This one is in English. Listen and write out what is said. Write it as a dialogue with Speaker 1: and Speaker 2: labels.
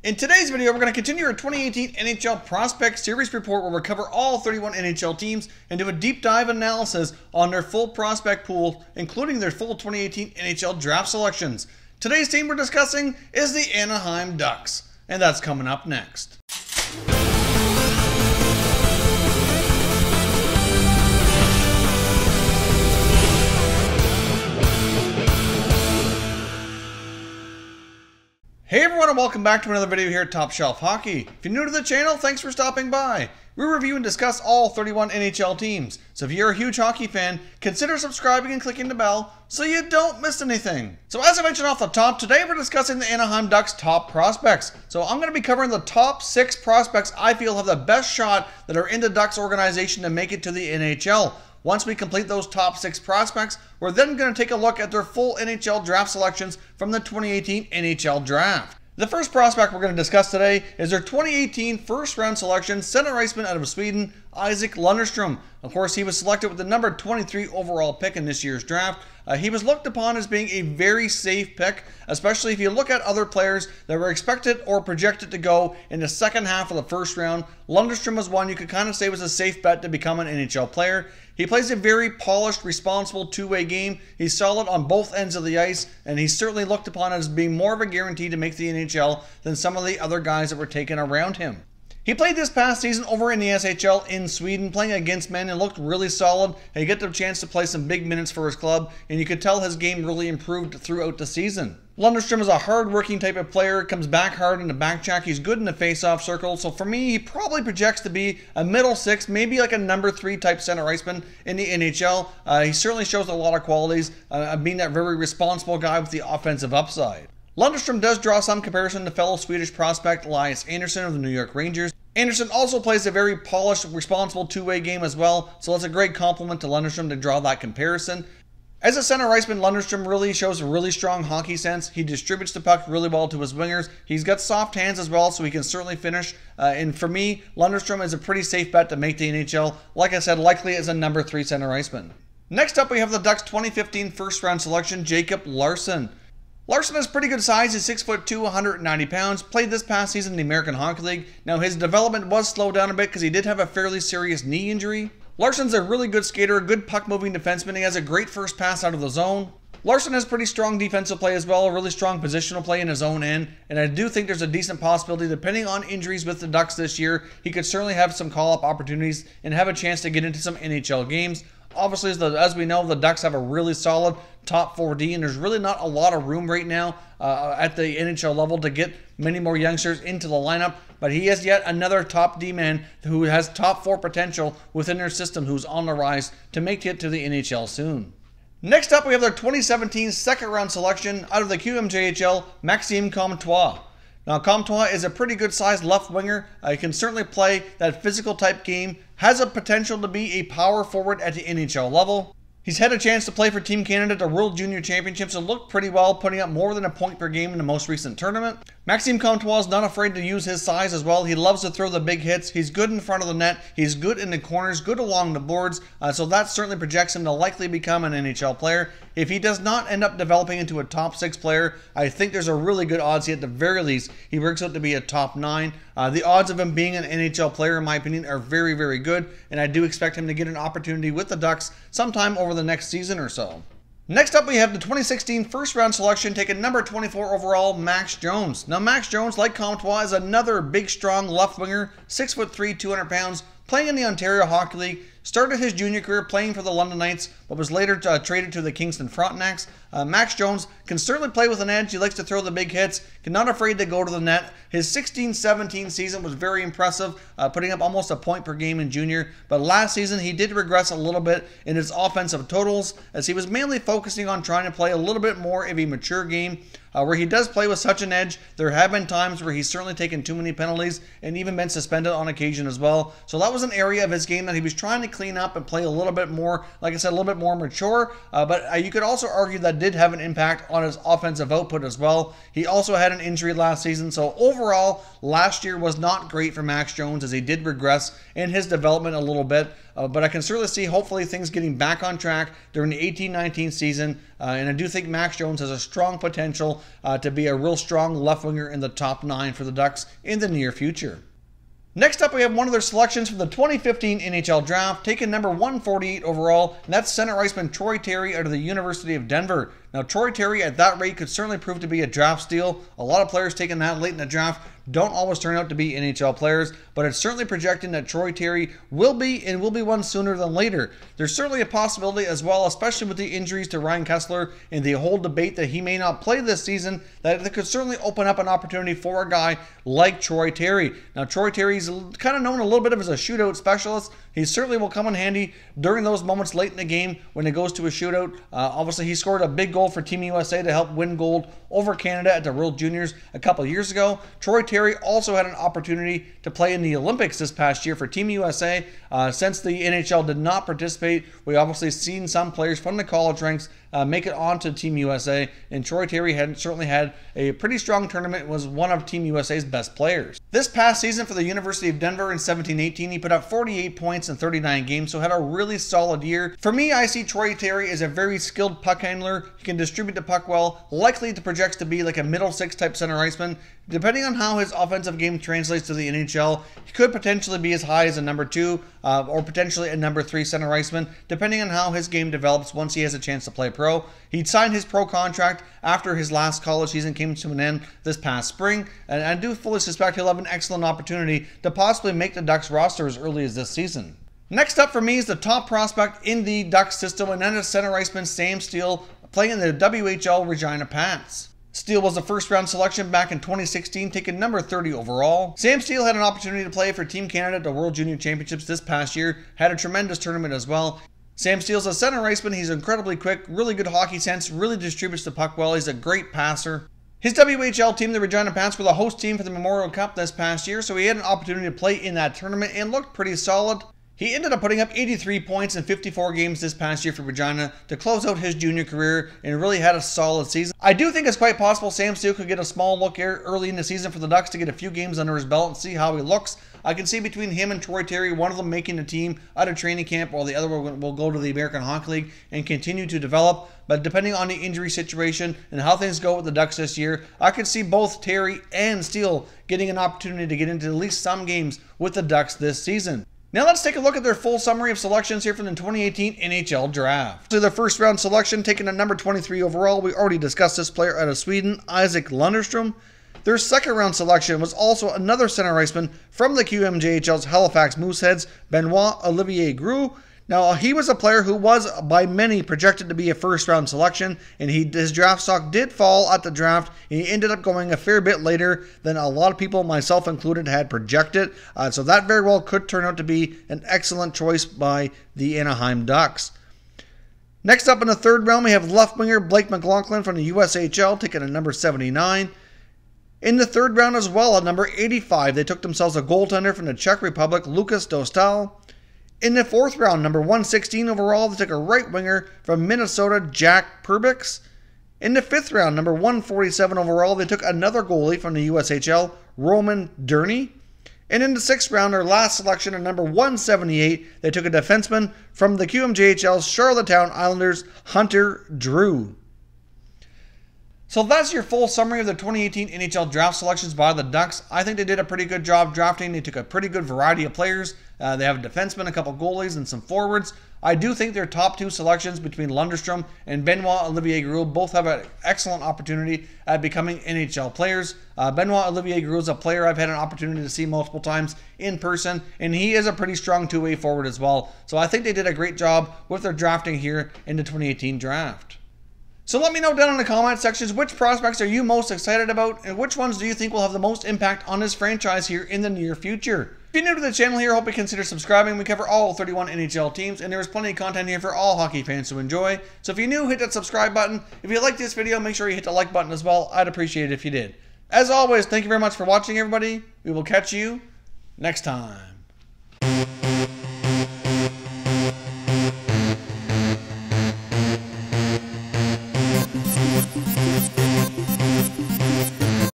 Speaker 1: In today's video, we're going to continue our 2018 NHL Prospects Series Report where we'll cover all 31 NHL teams and do a deep dive analysis on their full prospect pool, including their full 2018 NHL Draft selections. Today's team we're discussing is the Anaheim Ducks, and that's coming up next. Hey everyone, and welcome back to another video here at Top Shelf Hockey. If you're new to the channel, thanks for stopping by. We review and discuss all 31 NHL teams, so if you're a huge hockey fan, consider subscribing and clicking the bell so you don't miss anything. So as I mentioned off the top, today we're discussing the Anaheim Ducks top prospects. So I'm going to be covering the top 6 prospects I feel have the best shot that are in the Ducks organization to make it to the NHL. Once we complete those top 6 prospects, we're then going to take a look at their full NHL draft selections from the 2018 NHL Draft. The first prospect we're going to discuss today is their 2018 first-round selection, center iceman out of Sweden, Isac Lundestrom. Of course, he was selected with the number 23 overall pick in this year's draft. He was looked upon as being a very safe pick, especially if you look at other players that were expected or projected to go in the second half of the first round. Lundestrom was one you could kind of say was a safe bet to become an NHL player. He plays a very polished, responsible two-way game. He's solid on both ends of the ice, and he's certainly looked upon as being more of a guarantee to make the NHL than some of the other guys that were taken around him. He played this past season over in the SHL in Sweden, playing against men, and looked really solid. And he got the chance to play some big minutes for his club, and you could tell his game really improved throughout the season. Lundestrom is a hard-working type of player, comes back hard in the back check. He's good in the face-off circle, so for me, he probably projects to be a middle 6, maybe like a number 3 type center iceman in the NHL. He certainly shows a lot of qualities, being that very responsible guy with the offensive upside. Lundestrom does draw some comparison to fellow Swedish prospect Elias Andersson of the New York Rangers. Andersson also plays a very polished, responsible two-way game as well, so it's a great compliment to Lundestrom to draw that comparison. As a center iceman, Lundestrom really shows a really strong hockey sense. He distributes the puck really well to his wingers. He's got soft hands as well, so he can certainly finish. And for me, Lundestrom is a pretty safe bet to make the NHL. Like I said, likely as a number 3 center iceman. Next up, we have the Ducks 2015 first-round selection, Jacob Larsson. Larsson has pretty good size. He's 6'2", 190 pounds. Played this past season in the American Hockey League. Now, his development was slowed down a bit because he did have a fairly serious knee injury. Larsson's a really good skater, a good puck-moving defenseman. He has a great first pass out of the zone. Larsson has pretty strong defensive play as well, a really strong positional play in his own end, and I do think there's a decent possibility, depending on injuries with the Ducks this year, he could certainly have some call-up opportunities and have a chance to get into some NHL games. Obviously, as we know, the Ducks have a really solid top 4D, and there's really not a lot of room right now at the NHL level to get many more youngsters into the lineup. But he is yet another top D man who has top 4 potential within their system, who's on the rise to make it to the NHL soon. Next up, we have their 2017 second-round selection out of the QMJHL, Maxime Comtois. Now, Comtois is a pretty good-sized left winger. He can certainly play that physical type game, has a potential to be a power forward at the NHL level. He's had a chance to play for Team Canada at the World Junior Championships and looked pretty well, putting up more than a point per game in the most recent tournament. Maxime Comtois is not afraid to use his size as well. He loves to throw the big hits. He's good in front of the net. He's good in the corners, good along the boards. So that certainly projects him to likely become an NHL player. If he does not end up developing into a top 6 player, I think there's a really good odds at the very least he works out to be a top 9. The odds of him being an NHL player, in my opinion, are very, very good, and I do expect him to get an opportunity with the Ducks sometime over the next season or so. Next up, we have the 2016 first-round selection, taking number 24 overall, Max Jones. Now, Max Jones, like Comtois, is another big, strong left winger, 6'3", 200 pounds, playing in the Ontario Hockey League. Started his junior career playing for the London Knights, but was later traded to the Kingston Frontenacs. Max Jones can certainly play with an edge. He likes to throw the big hits, not afraid to go to the net. His 16-17 season was very impressive, putting up almost a point per game in junior. But last season, he did regress a little bit in his offensive totals, as he was mainly focusing on trying to play a little bit more of a mature game. Where he does play with such an edge, there have been times where he's certainly taken too many penalties and even been suspended on occasion as well. So that was an area of his game that he was trying to clean up and play a little bit more, like I said, a little bit more mature, but you could also argue that did have an impact on his offensive output as well. He also had an injury last season, so overall, last year was not great for Max Jones as he did regress in his development a little bit. But I can certainly see hopefully things getting back on track during the 18-19 season. And I do think Max Jones has a strong potential to be a real strong left winger in the top 9 for the Ducks in the near future. Next up, we have one of their selections from the 2015 NHL Draft, taken number 148 overall, and that's center iceman Troy Terry out of the University of Denver. Now, Troy Terry at that rate could certainly prove to be a draft steal. A lot of players taking that late in the draft don't always turn out to be NHL players, but it's certainly projecting that Troy Terry will be one sooner than later. There's certainly a possibility as well, especially with the injuries to Ryan Kesler and the whole debate that he may not play this season, that it could certainly open up an opportunity for a guy like Troy Terry. Now, Troy Terry's kind of known a little bit of as a shootout specialist. He certainly will come in handy during those moments late in the game when it goes to a shootout. Obviously, he scored a big goal for Team USA to help win gold over Canada at the World Juniors a couple years ago. Troy Terry also had an opportunity to play in the Olympics this past year for Team USA. Since the NHL did not participate, we obviously seen some players from the college ranks make it onto Team USA, and Troy Terry certainly had a pretty strong tournament, was one of Team USA's best players. This past season for the University of Denver in 17-18, he put up 48 points in 39 games, so had a really solid year. For me, I see Troy Terry as a very skilled puck handler. He can distribute the puck well, likely to project to be like a middle six type center iceman. Depending on how his offensive game translates to the NHL, he could potentially be as high as a number 2 or potentially a number 3 center iceman, depending on how his game develops once he has a chance to play pro. He'd signed his pro contract after his last college season came to an end this past spring, and I do fully suspect he'll have an excellent opportunity to possibly make the Ducks roster as early as this season. Next up for me is the top prospect in the Ducks system, and that is center iceman Sam Steele, playing in the WHL Regina Pats. Steele was a first-round selection back in 2016, taken number 30 overall. Sam Steele had an opportunity to play for Team Canada at the World Junior Championships this past year, had a tremendous tournament as well. Sam Steele's a center iceman. He's incredibly quick, really good hockey sense, really distributes the puck well. He's a great passer. His WHL team, the Regina Pats, were the host team for the Memorial Cup this past year, so he had an opportunity to play in that tournament and looked pretty solid. He ended up putting up 83 points in 54 games this past year for Regina to close out his junior career and really had a solid season. I do think it's quite possible Sam Steele could get a small look here early in the season for the Ducks to get a few games under his belt and see how he looks. I can see between him and Troy Terry, one of them making the team out of training camp while the other one will go to the American Hockey League and continue to develop. But depending on the injury situation and how things go with the Ducks this year, I could see both Terry and Steele getting an opportunity to get into at least some games with the Ducks this season. Now let's take a look at their full summary of selections here from the 2018 NHL Draft. So their first round selection, taken at number 23 overall, we already discussed this player out of Sweden, Isac Lundestrom. Their second round selection was also another center iceman from the QMJHL's Halifax Mooseheads, Benoit Olivier Groulx. Now, he was a player who was, by many, projected to be a first-round selection, and his draft stock did fall at the draft. He ended up going a fair bit later than a lot of people, myself included, had projected. So that very well could turn out to be an excellent choice by the Anaheim Ducks. Next up in the third round, we have left winger Blake McLaughlin from the USHL, taken at number 79. In the third round as well, at number 85, they took themselves a goaltender from the Czech Republic, Lukas Dostal. In the fourth round, number 116 overall, they took a right winger from Minnesota, Jack Perbix. In the fifth round, number 147 overall, they took another goalie from the USHL, Roman Durney. And in the sixth round, their last selection, at number 178, they took a defenseman from the QMJHL's Charlottetown Islanders, Hunter Drew. So that's your full summary of the 2018 NHL draft selections by the Ducks. I think they did a pretty good job drafting. They took a pretty good variety of players. They have a defenseman, a couple goalies, and some forwards. I do think their top two selections between Lundestrom and Benoit Olivier Groulx both have an excellent opportunity at becoming NHL players. Benoit Olivier Groulx is a player I've had an opportunity to see multiple times in person, and he is a pretty strong two-way forward as well. So I think they did a great job with their drafting here in the 2018 draft. So let me know down in the comment sections which prospects are you most excited about and which ones do you think will have the most impact on this franchise here in the near future. If you're new to the channel here, I hope you consider subscribing. We cover all 31 NHL teams and there is plenty of content here for all hockey fans to enjoy. So if you're new, hit that subscribe button. If you like this video, make sure you hit the like button as well. I'd appreciate it if you did. As always, thank you very much for watching, everybody. We will catch you next time.